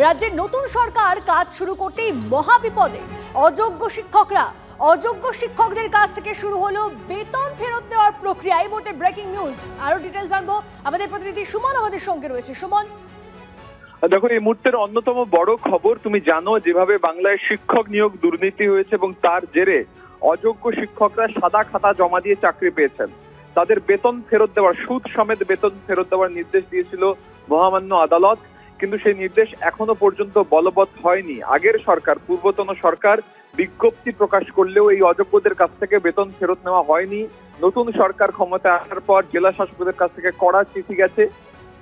রাজ্যের নতুন সরকার কাজ শুরু করতেই মহাবিপদে অযোগ্য শিক্ষকদের কাছ থেকে শুরু হলো বেতন ফেরত দেওয়ার প্রক্রিয়া। এই মুহূর্তে ব্রেকিং নিউজ, আরো ডিটেইলস জানবো আমাদের প্রতিনিধি সুমন আমাদের সঙ্গে রয়েছে। সুমন, দেখো, এই মুহূর্তের অন্যতম বড় খবর, তুমি জানো যেভাবে বাংলায় শিক্ষক নিয়োগ দুর্নীতি হয়েছে এবং তার জেরে অযোগ্য শিক্ষকরা সাদা খাতা জমা দিয়ে চাকরি পেয়েছেন, তাদের বেতন ফেরত দেওয়ার, সুদ সমেত বেতন ফেরত দেওয়ার নির্দেশ দিয়েছিল মহামান্য আদালত। কিন্তু সেই নির্দেশ এখনো পর্যন্ত বলবৎ হয়নি। আগের সরকার, পূর্বতন সরকার বিজ্ঞপ্তি প্রকাশ করলেও এই অযোগ্যদের কাছ থেকে বেতন ফেরত নেওয়া হয়নি। নতুন সরকার ক্ষমতায় আসার পর জেলা শাসকদের কাছ থেকে কড়া চিঠি গেছে,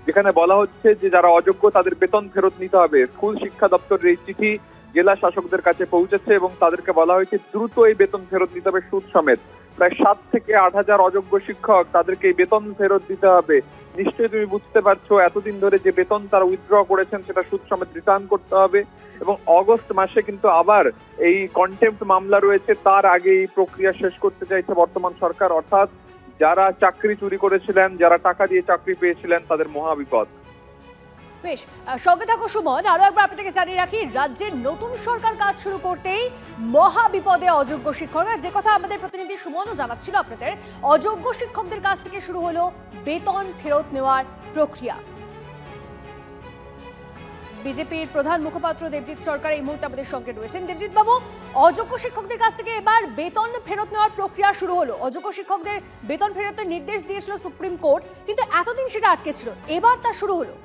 যেখানে বলা হচ্ছে যে যারা অযোগ্য তাদের বেতন ফেরত নিতে হবে। স্কুল শিক্ষা দপ্তরের এই চিঠি জেলা শাসকদের কাছে পৌঁছেছে এবং তাদেরকে বলা হয়েছে দ্রুত এই বেতন ফেরত দিতে হবে সুদ সমেত। প্রায় 7 থেকে 8 হাজার অযোগ্য শিক্ষক, তাদেরকে এই বেতন ফেরত দিতে হবে। নিশ্চয়ই তুমি বুঝতে পারছো এতদিন ধরে যে বেতন তারা উইথড্র করেছেন সেটা সুদ সমেত রিটার্ন করতে হবে। এবং অগস্ট মাসে কিন্তু আবার এই কন্টেম্পট মামলা রয়েছে, তার আগে এই প্রক্রিয়া শেষ করতে চাইছে বর্তমান সরকার। অর্থাৎ যারা চাকরি চুরি করেছিলেন, যারা টাকা দিয়ে চাকরি পেয়েছিলেন, তাদের মহাবিপদ। বেশ, সঙ্গে থাকো সুমন। আরো একবার আপনাদেরকে জানিয়ে রাখি, রাজ্যের নতুন সরকার কাজ শুরু করতেই মহাবিপদে অযোগ্য শিক্ষকরা। যে কথা আমাদের প্রতিনিধি সুমনও জানাচ্ছিল আপনাদের, অযোগ্য শিক্ষকদের কাছ থেকে শুরু হলো বেতন ফেরত নেওয়ার প্রক্রিয়া। বিজেপির প্রধান মুখপাত্র দেবজিৎ সরকার এই মুহূর্তে আমাদের সঙ্গে রয়েছেন। দেবজিৎ বাবু, অযোগ্য শিক্ষকদের কাছ থেকে এবার বেতন ফেরত নেওয়ার প্রক্রিয়া শুরু হলো। অযোগ্য শিক্ষকদের বেতন ফেরতের নির্দেশ দিয়েছিল সুপ্রিম কোর্ট, কিন্তু এতদিন সেটা আটকে ছিল, এবার তা শুরু হলো।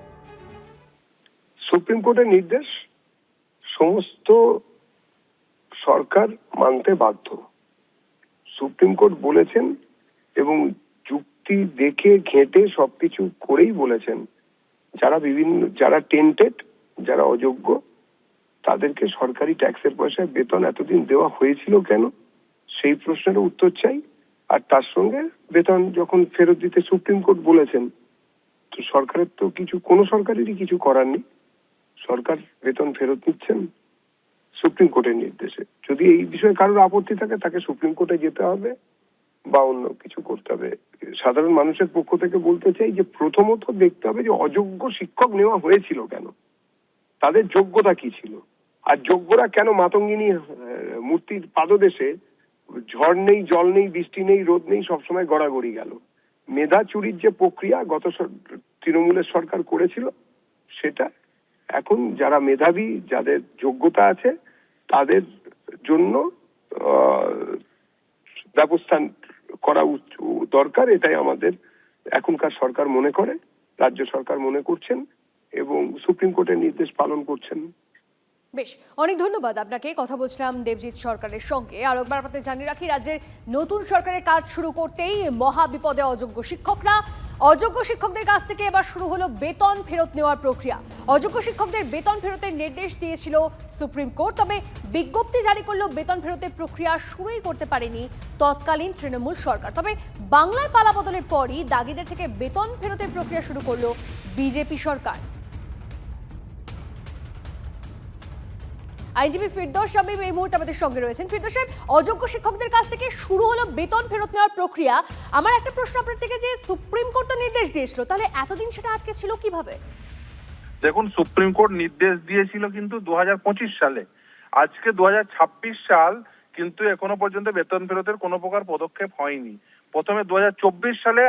সুপ্রিম কোর্টের নির্দেশ সমস্ত সরকার মানতে বাধ্য। সুপ্রিম কোর্ট বলেছেন এবং যুক্তি দেখে ঘেঁটে সবকিছু করেই বলেছেন যারা টেন্টেড, যারা অযোগ্য, তাদেরকে সরকারি ট্যাক্সের পয়সায় বেতন এতদিন দেওয়া হয়েছিল কেন, সেই প্রশ্নের উত্তর চাই। আর তার সঙ্গে বেতন যখন ফেরত দিতে সুপ্রিম কোর্ট বলেছেন, তো সরকারের তো কোনো সরকারেরই কিছু করার নেই। সরকার বেতন ফেরত নিচ্ছেন সুপ্রিম কোর্টের নির্দেশে। যদি এই বিষয়ে কারোর আপত্তি থাকে, তাকে সুপ্রিম কোর্টে যেতে হবে বা অন্য কিছু করতে হবে। সাধারণ মানুষের পক্ষ থেকে বলতে চাই যে প্রথমত দেখতে হবে যে অযোগ্য শিক্ষক নেওয়া হয়েছিল কেন, তাদের যোগ্যতা কি ছিল, আর যোগ্যরা কেন মাতঙ্গিনী মূর্তির পাদদেশে ঝড় নেই, জল নেই, বৃষ্টি নেই, রোদ নেই, সবসময় গড়াগড়ি গেল। মেধা চুরির যে প্রক্রিয়া গত তৃণমূলের সরকার করেছিল, সেটা এখন যারা মেধাবী, যাদের যোগ্যতা আছে, তাদের জন্য ব্যবস্থা করা দরকার। এটাই আমাদের এখনকার সরকার মনে করে, রাজ্য সরকার মনে করছেন এবং সুপ্রিম কোর্টের নির্দেশ পালন করছেন। বেশ, অনেক ধন্যবাদ আপনাকে। কথা বলছিলাম দেবজিৎ সরকারের সঙ্গে। আর একবার আপনাদের জানিয়ে রাখি, রাজ্যের নতুন সরকারের কাজ শুরু করতেই মহাবিপদে অযোগ্য শিক্ষকদের কাছ থেকে এবার শুরু হলো বেতন ফেরত নেওয়ার প্রক্রিয়া। অযোগ্য শিক্ষকদের বেতন ফেরতের নির্দেশ দিয়েছিল সুপ্রিম কোর্ট, তবে বিজ্ঞপ্তি জারি করলেও বেতন ফেরতের প্রক্রিয়া শুরুই করতে পারেনি তৎকালীন তৃণমূল সরকার। তবে বাংলায় পালাবদলের পরই দাগিদের থেকে বেতন ফেরতের প্রক্রিয়া শুরু করলো বিজেপি সরকার। আইনজীবী ফিরদৌস শামীম এই মুহূর্তে আমাদের সঙ্গে রয়েছেন। ফিরদৌস সাহেব, অযোগ্য শিক্ষকদের কাছ থেকে শুরু হলো বেতন ফেরত নেওয়ার প্রক্রিয়া। আমার একটা প্রশ্ন আপনার থেকে, যে সুপ্রিম কোর্ট তো নির্দেশ দিয়েছিল, তাহলে এতদিন সেটা আটকে ছিল কিভাবে? দেখুন, সুপ্রিম কোর্ট নির্দেশ দিয়েছিল কিন্তু 2025 সালে। আজকে 2026 সাল, কিন্তু এখনো পর্যন্ত বেতন ফেরতের কোনো প্রকার পদক্ষেপ হয়নি। প্রথমে 2024 সালে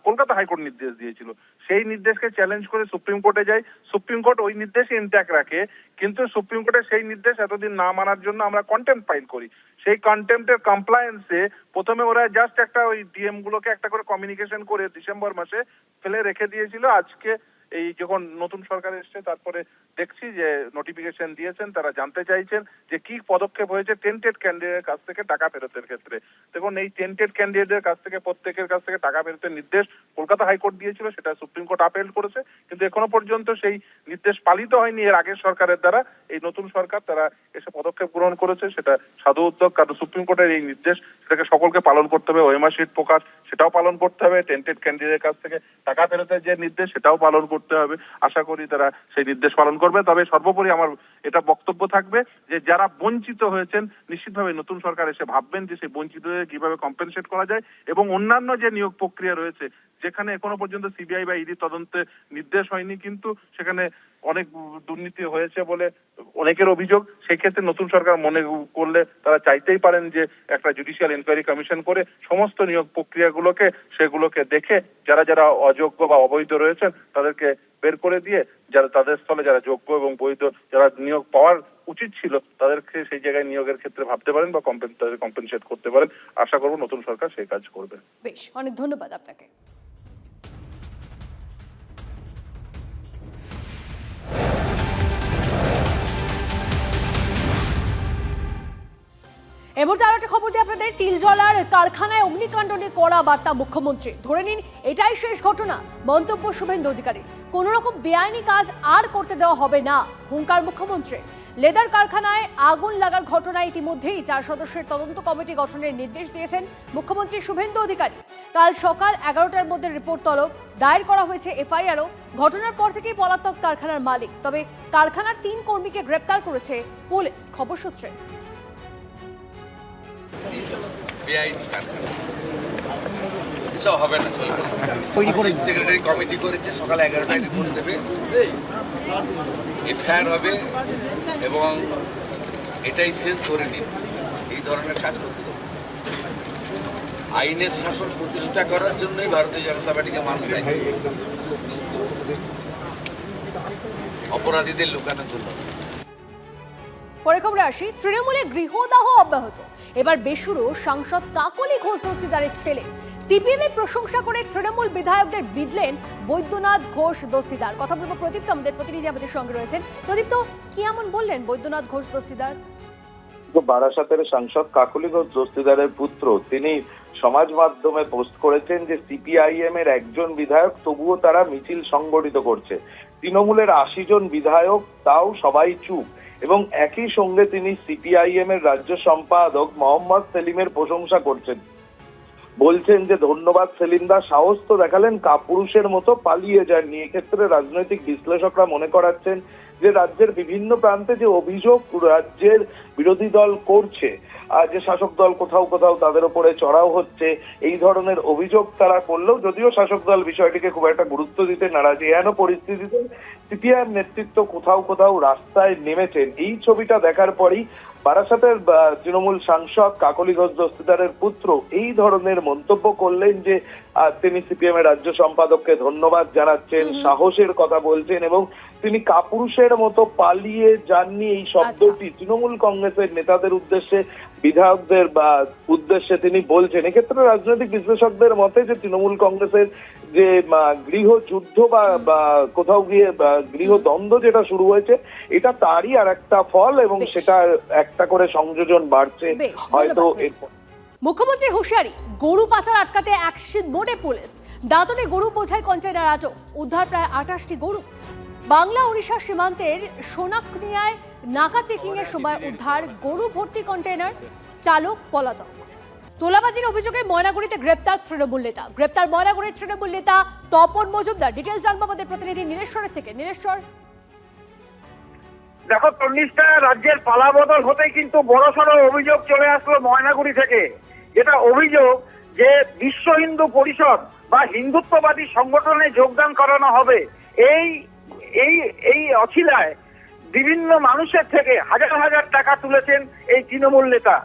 কলকাতা হাইকোর্ট নির্দেশ দিয়েছিল, সেই নির্দেশকে চ্যালেঞ্জ করে সুপ্রিম কোর্টে যায়। সুপ্রিম কোর্ট ওই নির্দেশ ইনট্যাক্ট রাখে, কিন্তু সুপ্রিম কোর্টের সেই নির্দেশ এতদিন না মানার জন্য আমরা কন্টেম্পট ফাইল করি। সেই কন্টেম্পটের কমপ্লায়েন্সে প্রথমে ওরা জাস্ট একটা ওই ডিএম গুলোকে একটা করে কমিউনিকেশন করে ডিসেম্বর মাসে ফেলে রেখে দিয়েছিল। আজকে এই যখন নতুন সরকার এসছে, তারপরে দেখছি যে নোটিফিকেশন দিয়েছেন, তারা জানতে চাইছেন যে কি পদক্ষেপ হয়েছে টেন্টেড ক্যান্ডিডেটের কাছ থেকে টাকা ফেরতের ক্ষেত্রে। দেখুন, এই টেন্টেড ক্যান্ডিডেটের কাছ থেকে প্রত্যেকের কাছ থেকে টাকা ফেরতের নির্দেশ কলকাতা হাইকোর্ট দিয়েছিল, সেটা সুপ্রিম কোর্ট আপিল করেছে, কিন্তু এখনো পর্যন্ত সেই নির্দেশ পালিত হয়নি এর আগের সরকারের দ্বারা। এই নতুন সরকার তারা এসে পদক্ষেপ গ্রহণ করেছে, সেটা সাধু উদ্যোগ। কারণ সুপ্রিম কোর্টের এই নির্দেশ, সেটাকে সকলকে পালন করতে হবে। ওএমআর শিট প্রকাশ, সেটাও পালন করতে হবে। টেন্টেড ক্যান্ডিডেটের কাছ থেকে টাকা ফেরতের যে নির্দেশ, সেটাও পালন করতে হবে। আশা করি তারা সেই নির্দেশ পালন করবে। তবে সর্বোপরি আমার এটা বক্তব্য থাকবে যে যারা বঞ্চিত হয়েছেন, নিশ্চিতভাবে নতুন সরকার এসে ভাববেন যে সেই বঞ্চিত হয়ে কিভাবে কম্পেনসেট করা যায়, এবং অন্যান্য যে নিয়োগ প্রক্রিয়া রয়েছে, যেখানে এখনো পর্যন্ত সিবিআই বা ইডি তদন্তে নির্দেশ হয়নি, কিন্তু সেখানে অনেক দুর্নীতি হয়েছে বলে অনেকের অভিযোগ। সেই ক্ষেত্রে নতুন সরকার মনে করলে তারা চাইতেই পারেন যে একটা জুডিশিয়াল ইনকোয়ারি কমিশন করে সমস্ত নিয়োগ প্রক্রিয়াগুলোকে সেগুলোকে দেখে যারা যারা অযোগ্য বা অবৈধ রয়েছেন তাদেরকে বের করে দিয়ে যারা তাদের স্থলে যারা যোগ্য এবং বৈধ যারা নিয়োগ পাওয়ার উচিত ছিল তাদেরকে সেই জায়গায় নিয়োগের ক্ষেত্রে ভাবতে পারেন বা তাদের কম্পেনসেট করতে পারেন। আশা করব নতুন সরকার সেই কাজ করবে। বেশ, অনেক ধন্যবাদ আপনাকে। এমন আরো একটা খবর দিই আপনাদের, তিলজলার কারখানায় অগ্নিকাণ্ড নিয়ে কড়া বার্তা মুখ্যমন্ত্রী। ধরে নিন এটাই শেষ ঘটনা, মন্তব্য শুভেন্দু অধিকারী। কোন রকম বেআইনি কাজ আর করতে দেওয়া হবে না, হুঙ্কার মুখ্যমন্ত্রী। লেদার কারখানায় আগুন লাগার ঘটনায় ইতিমধ্যেই 4 সদস্যের তদন্ত কমিটি গঠনের নির্দেশ দিয়েছেন মুখ্যমন্ত্রী শুভেন্দু অধিকারী। কাল সকাল 11টার মধ্যে রিপোর্ট তলব, দায়ের করা হয়েছে এফআইআরও। ঘটনার পর থেকেই পলাতক কারখানার মালিক, তবে কারখানার 3 কর্মীকে গ্রেপ্তার করেছে পুলিশ, খবর সূত্রে। বেআইনি কারখানা এসব হবে না, চলবে না। সেক্রেটারি কমিটি করেছে, সকালে 11টায় রিপোর্ট দেবে, এফআইআর হবে এবং এটাই শেষ ধরে নিন। এই ধরনের কাজ করতে হবে। আইনের শাসন প্রতিষ্ঠা করার জন্যই ভারতীয় জনতা পার্টিকে মানুষ অপরাধীদের লুকানোর জন্য। পরে খবরে আসি, তৃণমূলে গৃহদাহ অব্যাহত। এবার বেসুরো সাংসদ কাকলি ঘোষ দস্তিদারের ছেলে। সিপিএমের প্রশংসা করে তৃণমূল বিধায়কদের বিঁধলেন বৈদ্যনাথ ঘোষ দস্তিদার। কথা বলবো প্রদীপ্ত, আমাদের প্রতিনিধি আমাদের সঙ্গে রয়েছেন। প্রদীপ্ত, কি এমন বললেন বৈদ্যনাথ ঘোষ দস্তিদার? বারাসাতের সাংসদ কাকলি ঘোষ দস্তিদারের পুত্র, তিনি সমাজ মাধ্যমে পোস্ট করেছেন যে সিপিআইএম এর একজন বিধায়ক, তবুও তারা মিছিল সংগঠিত করছে। তৃণমূলের 80 জন বিধায়ক, তাও সবাই চুপ। এবং একই সঙ্গে তিনি সিপিআইএম এর রাজ্য সম্পাদক মোহাম্মদ সেলিমের প্রশংসা করছেন। বলছেন যে ধন্যবাদ সেলিমদা, সাহস তো দেখালেন, কাপুরুষের মতো পালিয়ে যাননি। এক্ষেত্রে রাজনৈতিক বিশ্লেষকরা মনে করাচ্ছেন যে রাজ্যের বিভিন্ন প্রান্তে যে অভিযোগ রাজ্যের বিরোধী দল করছে, যে শাসক দল কোথাও কোথাও তাদের উপরে চড়াও হচ্ছে, এই ধরনের অভিযোগ তারা করলেও যদিও শাসক দল বিষয়টিকে খুব একটা গুরুত্ব দিতে নারাজ। এহেন পরিস্থিতিতে সিপিআইএম নেতৃত্ব কোথাও কোথাও রাস্তায় নেমেছেন। এই ছবিটা দেখার পরই বারাসাতের তৃণমূল সাংসদ কাকলি ঘোষ দস্তিদারের পুত্র এই ধরনের মন্তব্য করলেন যে তিনি সিপিএম এর রাজ্য সম্পাদককে ধন্যবাদ জানাচ্ছেন, সাহসের কথা বলছেন এবং তিনি কাপুরুষের মতো পালিয়ে যাননি। এই শব্দটি তৃণমূল কংগ্রেসের নেতাদের উদ্দেশ্যে, বিধায়কদের উদ্দেশ্যে তিনি বলছেন। এক্ষেত্রে রাজনৈতিক বিশ্লেষকদের মতে যে তৃণমূল কংগ্রেসের যে গৃহযুদ্ধ বা কোথাও গিয়ে গৃহদ্বন্দ্ব যেটা শুরু হয়েছে, এটা তারই আর একটা ফল এবং সেটা একটা করে সংযোজন বাড়ছে হয়তো। মুখ্যমন্ত্রী হুঁশিয়ারি, গরু পাচার আটকাতে অ্যাকশন মোডে পুলিশ। দাঁতনে গরু বোঝাই কন্টেনার আটক, উদ্ধার প্রায় 28টি গরু। বাংলা ওড়িশা সীমান্তের সোনাকনিয়ায় নাকা চেকিং এর সময় উদ্ধার গরু ভর্তি কন্টেনার, চালক পলাতক। তোলাবাজির অভিযোগে ময়নাগুড়িতে গ্রেপ্তার তৃণমূল নেতা। গ্রেপ্তার ময়নাগুড়ির তৃণমূল নেতা তপন মজুমদার। ডিটেলস জানবো আমাদের প্রতিনিধি নীলেশ্বরের থেকে। নীলেশ্বর, দেখো তন্নিষ্ঠা, রাজ্যের পালাবদল হতেই কিন্তু বড়সড় অভিযোগ চলে আসলো ময়নাগুড়ি থেকে। যেটা অভিযোগ যে বিশ্ব হিন্দু পরিষদ বা হিন্দুত্ববাদী সংগঠনে যোগদান করানো হবে। এই অছিলায় বিভিন্ন মানুষের থেকে হাজার হাজার টাকা তুলেছেন এই তৃণমূল নেতা।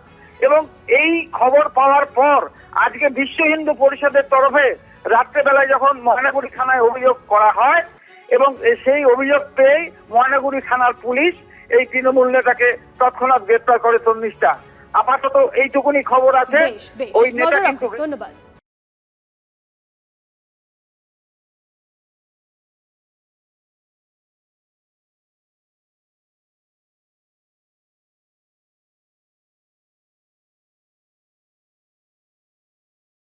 এবং এই খবর পাওয়ার পর আজকে বিশ্ব হিন্দু পরিষদের তরফে রাত্রেবেলায় যখন ময়নাগুড়ি থানায় অভিযোগ করা হয় এবং সেই অভিযোগ পেয়ে ময়নাগুড়ি থানার পুলিশ এই তৃণমূল নেতাকে তৎক্ষণাৎ গ্রেপ্তার করে। তন্নিষ্ঠা, আপাতত এইটুকুনি খবর আছে। বেশ, ওই নেতা নজর কিন্তু রাখুন। ধন্যবাদ।